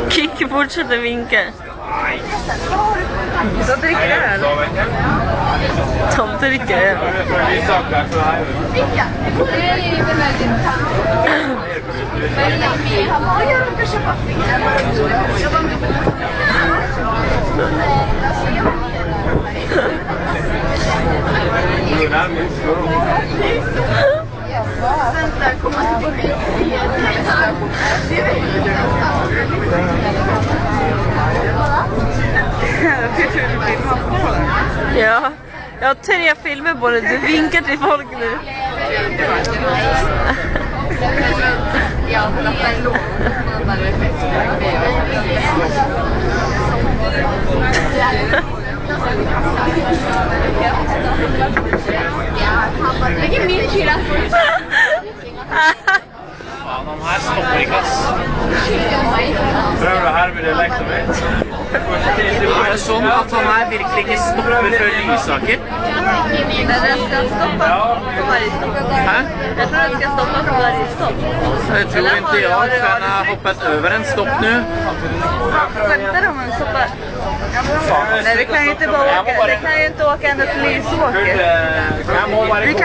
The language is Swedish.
Kikki fortsätter vinka. Så dricker det här. De dricker det. Ja, jag har 3 filmer på det. Du vinkar till folk nu. Fan, de här stoppar i klass. Prøver du her med dialekten min? Er det sånn at han her virkelig ikke stopper før Lysaker? Den ska stoppa på varje stopp. Hæ? Jag tror den ska stoppa på varje stopp. Det tror inte jag, för han har hoppat över en stopp nu. Skämtar de om en stoppar? Nej, vi kan ju inte bara åka. Vi kan ju inte åka ända till Lysåker. Jag må bare